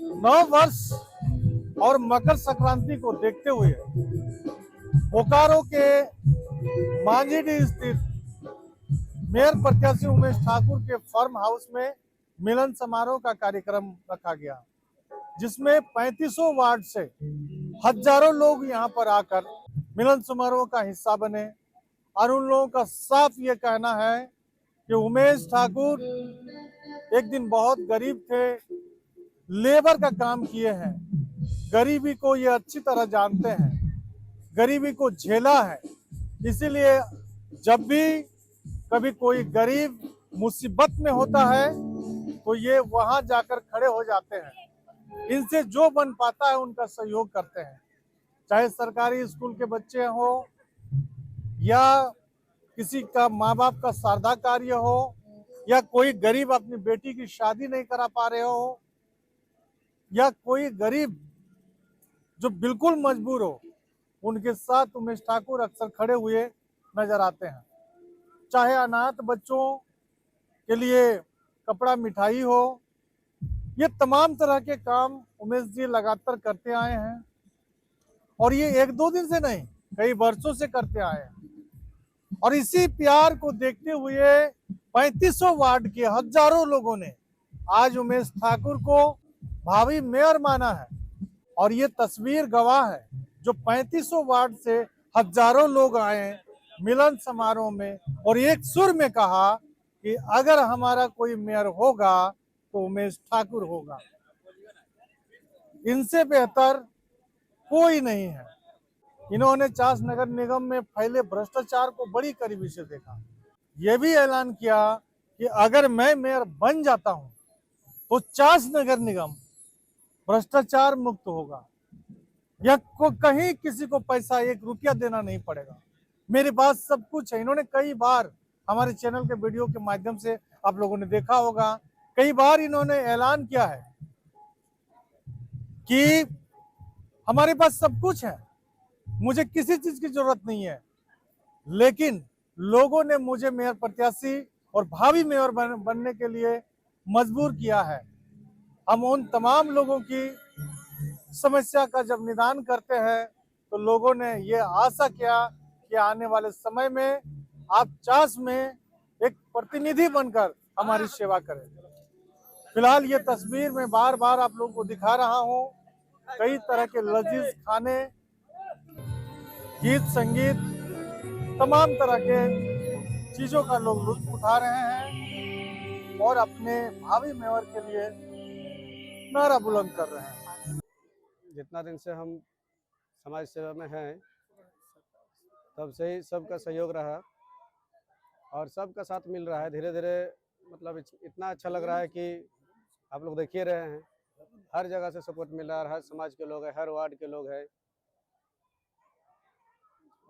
नव वर्ष और मकर संक्रांति को देखते हुए बोकारो के मांझीडीह स्थित मेयर प्रत्याशी उमेश ठाकुर के फार्म हाउस में मिलन समारोह का कार्यक्रम रखा गया, जिसमें 3500 वार्ड से हजारों लोग यहां पर आकर मिलन समारोह का हिस्सा बने। और उन लोगों का साफ ये कहना है कि उमेश ठाकुर एक दिन बहुत गरीब थे, लेबर का काम किए हैं, गरीबी को ये अच्छी तरह जानते हैं, गरीबी को झेला है। इसीलिए जब भी कभी कोई गरीब मुसीबत में होता है तो ये वहां जाकर खड़े हो जाते हैं, इनसे जो बन पाता है उनका सहयोग करते हैं, चाहे सरकारी स्कूल के बच्चे हो या किसी का माँ बाप का सारदा कार्य हो या कोई गरीब अपनी बेटी की शादी नहीं करा पा रहे हो या कोई गरीब जो बिल्कुल मजबूर हो, उनके साथ उमेश ठाकुर अक्सर खड़े हुए नजर आते हैं। चाहे अनाथ बच्चों के लिए कपड़ा मिठाई हो, ये तमाम तरह के काम उमेश जी लगातार करते आए हैं और ये एक दो दिन से नहीं, कई वर्षों से करते आए हैं। और इसी प्यार को देखते हुए 3500 वार्ड के हजारों लोगों ने आज उमेश ठाकुर को भावी मेयर माना है। और ये तस्वीर गवाह है, जो 3500 वार्ड से हजारों लोग आए मिलन समारोह में और एक सुर में कहा कि अगर हमारा कोई मेयर होगा तो उमेश ठाकुर होगा, इनसे बेहतर कोई नहीं है। इन्होंने चास नगर निगम में फैले भ्रष्टाचार को बड़ी करीबी से देखा। यह भी ऐलान किया कि अगर मैं मेयर बन जाता हूं तो चास नगर निगम भ्रष्टाचार मुक्त होगा या कहीं किसी को पैसा 1 रुपया देना नहीं पड़ेगा, मेरे पास सब कुछ है। इन्होंने कई बार हमारे चैनल के वीडियो के माध्यम से आप लोगों ने देखा होगा, कई बार इन्होंने ऐलान किया है कि हमारे पास सब कुछ है, मुझे किसी चीज की जरूरत नहीं है, लेकिन लोगों ने मुझे मेयर प्रत्याशी और भावी मेयर बनने के लिए मजबूर किया है। हम उन तमाम लोगों की समस्या का जब निदान करते हैं तो लोगों ने ये आशा किया कि आने वाले समय में आप चास में एक प्रतिनिधि बनकर हमारी सेवा करें। फिलहाल ये तस्वीर मैं बार बार आप लोगों को दिखा रहा हूँ, कई तरह के लजीज खाने, गीत संगीत, तमाम तरह के चीजों का लोग लुत्फ उठा रहे हैं और अपने भावी मेयर के लिए नारा बुलंद कर रहे हैं। जितना दिन से हम समाज सेवा में हैं तब से ही सबका सहयोग रहा और सबका साथ मिल रहा है। धीरे धीरे मतलब इतना अच्छा लग रहा है कि आप लोग देख ही रहे हैं, हर जगह से सपोर्ट मिल रहा है, हर समाज के लोग हैं, हर वार्ड के लोग हैं।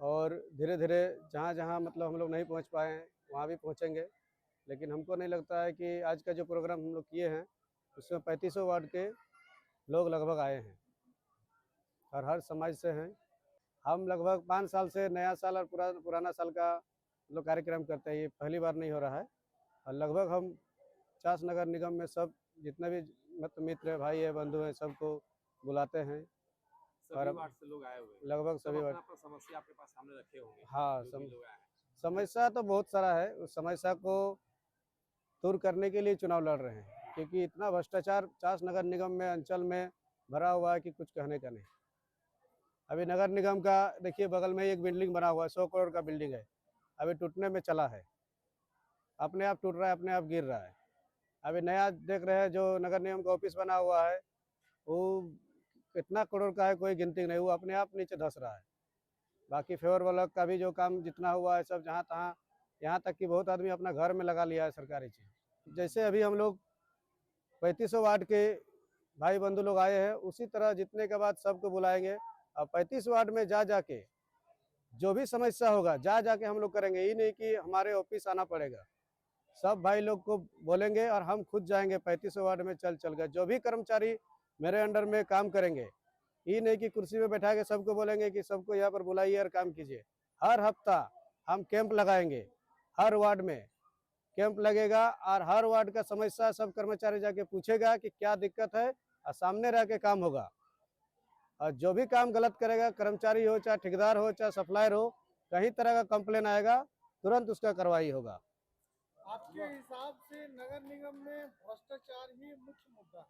और धीरे धीरे जहाँ जहाँ मतलब हम लोग नहीं पहुँच पाए हैं वहाँ भी पहुँचेंगे। लेकिन हमको नहीं लगता है कि आज का जो प्रोग्राम हम लोग किए हैं उसमें 3500 वार्ड के लोग लगभग आए हैं और हर समाज से हैं। हम लगभग 5 साल से नया साल और पुराना साल का लोग कार्यक्रम करते हैं, ये पहली बार नहीं हो रहा है। और लगभग हम चास नगर निगम में सब जितने भी मित्र भाई है, बंधु हैं, सबको बुलाते हैं। सभी वार्ड से लोग आए हुए हैं, लगभग सभी वार्ड समस्या आपके पास सामने रखे होंगे। हाँ, लोग आए हैं। समस्या तो बहुत सारा है, उस समस्या को दूर करने के लिए चुनाव लड़ रहे हैं, क्योंकि इतना भ्रष्टाचार चास नगर निगम में अंचल में भरा हुआ है कि कुछ कहने का नहीं। अभी नगर निगम का देखिए, बगल में एक बिल्डिंग बना हुआ है, 100 करोड़ का बिल्डिंग है, अभी टूटने में चला है, अपने आप टूट रहा है, अपने आप गिर रहा है। अभी नया देख रहे हैं जो नगर निगम का ऑफिस बना हुआ है, वो कितना करोड़ का है कोई गिनती नहीं, वो अपने आप नीचे धंस रहा है। बाकी फेवर ब्लॉक का भी जो काम जितना हुआ है सब जहाँ तहाँ, यहाँ तक कि बहुत आदमी अपना घर में लगा लिया है सरकारी चीज़। जैसे अभी हम लोग 3500 वार्ड के भाई बंधु लोग आए हैं, उसी तरह जितने के बाद सबको बुलाएंगे और 35 वार्ड में जा जाके जो भी समस्या होगा जा जाके हम लोग करेंगे। ये नहीं कि हमारे ऑफिस आना पड़ेगा, सब भाई लोग को बोलेंगे और हम खुद जाएंगे 3500 वार्ड में चल कर। जो भी कर्मचारी मेरे अंडर में काम करेंगे, ये नहीं कि कुर्सी में बैठा के सबको बोलेंगे कि सबको यहाँ पर बुलाइए और काम कीजिए। हर हफ्ता हम कैंप लगाएंगे, हर वार्ड में कैंप लगेगा और हर वार्ड का समस्या सब कर्मचारी जाके पूछेगा कि क्या दिक्कत है और सामने रह के काम होगा। और जो भी काम गलत करेगा, कर्मचारी हो चाहे ठेकेदार हो चाहे सप्लायर हो, कहीं तरह का कंप्लेन आएगा तुरंत उसका कार्रवाई होगा। आपके हिसाब से नगर निगम में भ्रष्टाचार ही मुख्य मुद्दा है?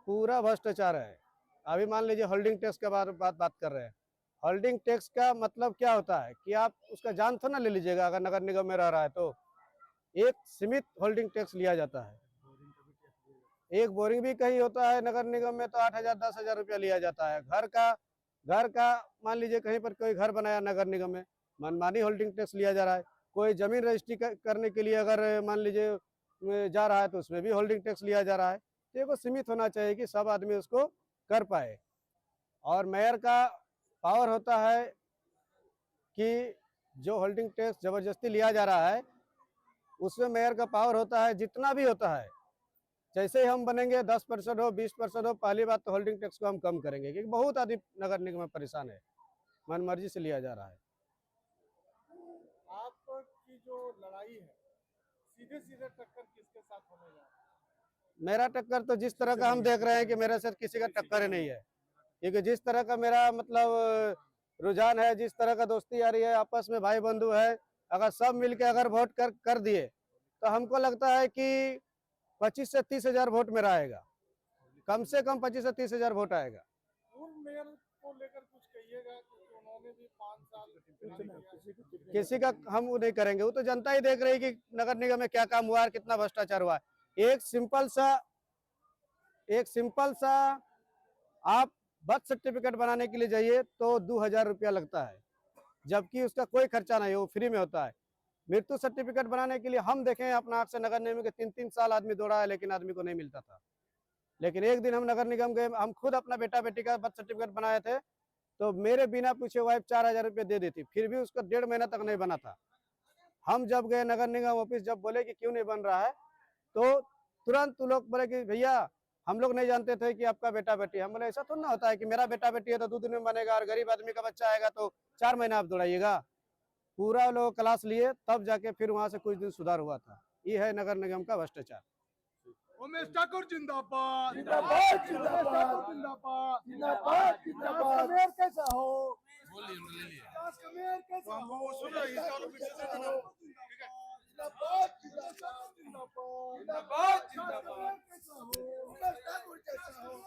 पूरा भ्रष्टाचार है। अभी मान लीजिए होल्डिंग टैक्स के बात कर रहे हैं। होल्डिंग टैक्स का मतलब क्या होता है कि आप उसका जान थोड़ा ना ले लीजिएगा। अगर नगर निगम में रह रहा है तो एक सीमित होल्डिंग टैक्स लिया जाता है। एक बोरिंग भी कहीं होता है नगर निगम में तो 8,000 10,000 रुपया लिया जाता है। घर का मान लीजिए कहीं पर कोई घर बनाया नगर निगम में, मनमानी होल्डिंग टैक्स लिया जा रहा है। कोई जमीन रजिस्ट्री करने के लिए अगर मान लीजिए जा रहा है तो उसमें भी होल्डिंग टैक्स लिया जा रहा है। तो ये को सीमित होना चाहिए कि सब आदमी उसको कर पाए। और मेयर का पावर होता है कि जो होल्डिंग टैक्स जबरदस्ती लिया जा रहा है उसमें मेयर का पावर होता है, जितना भी होता है जैसे ही हम बनेंगे 10% हो 20% हो, पहली बात तो होल्डिंग टैक्स को हम कम करेंगे क्योंकि बहुत आदमी नगर निगम में परेशान है, मनमर्जी से लिया जा रहा है। आपकी जो लड़ाई है सीधे सीधे टक्कर किसके साथ होने जा रहा है? मेरा टक्कर तो जिस तरह का हम देख रहे हैं कि मेरे साथ किसी का टक्कर ही नहीं है, क्योंकि जिस तरह का मेरा मतलब रुझान है, जिस तरह का दोस्ती यारी है, आपस में भाई बंधु है, अगर सब मिलके अगर वोट कर दिए तो हमको लगता है कि 25 से 30 हजार वोट मेरा आएगा, कम से कम 25 से 30 हजार वोट आएगा। पूर्व मेयर को लेकर कुछ कहिएगा क्योंकि उन्होंने भी 5 साल किसी का हम वो नहीं करेंगे, वो तो जनता ही देख रही है कि नगर निगम में क्या काम हुआ है, कितना भ्रष्टाचार हुआ है। एक सिंपल सा आप बर्थ सर्टिफिकेट बनाने के लिए जाइए तो 2,000 रुपया लगता है, जबकि उसका कोई खर्चा नहीं है, वो फ्री में होता है। मृत्यु सर्टिफिकेट बनाने के लिए हम देखें अपना आंख से नगर निगम के 3-3 साल आदमी दौड़ा है, लेकिन आदमी को नहीं मिलता था। लेकिन एक दिन हम नगर निगम गए, हम खुद अपना बेटा बेटी का बर्थ सर्टिफिकेट बनाए थे तो मेरे बिना पूछे वाइफ 4,000 रुपये दे देती, फिर भी उसका 1.5 महीना तक नहीं बना था। हम जब गए नगर निगम ऑफिस, जब बोले कि क्यों नहीं बन रहा है तो तुरंत लोग बोले कि भैया हम लोग नहीं जानते थे कि आपका बेटा बेटी। हम बोले ऐसा तो ना होता है कि मेरा बेटा बेटी है तो 2 दिन में बनेगा और गरीब आदमी का बच्चा आएगा तो 4 महीना आप दौड़ाइएगा। पूरा लोग क्लास लिए तब जाके फिर वहां से कुछ दिन सुधार हुआ था। ये है नगर निगम का भ्रष्टाचार। उमेश ठाकुर जिंदाबाद जिंदाबाद जिंदाबाद जिंदाबाद जिंदाबाद। मेयर कैसा हो? बोलिए मेयर कैसा हो? सुनो जिंदाबाद जिंदाबाद जिंदाबाद जिंदाबाद कैसा हो? ठाकुर कैसा हो?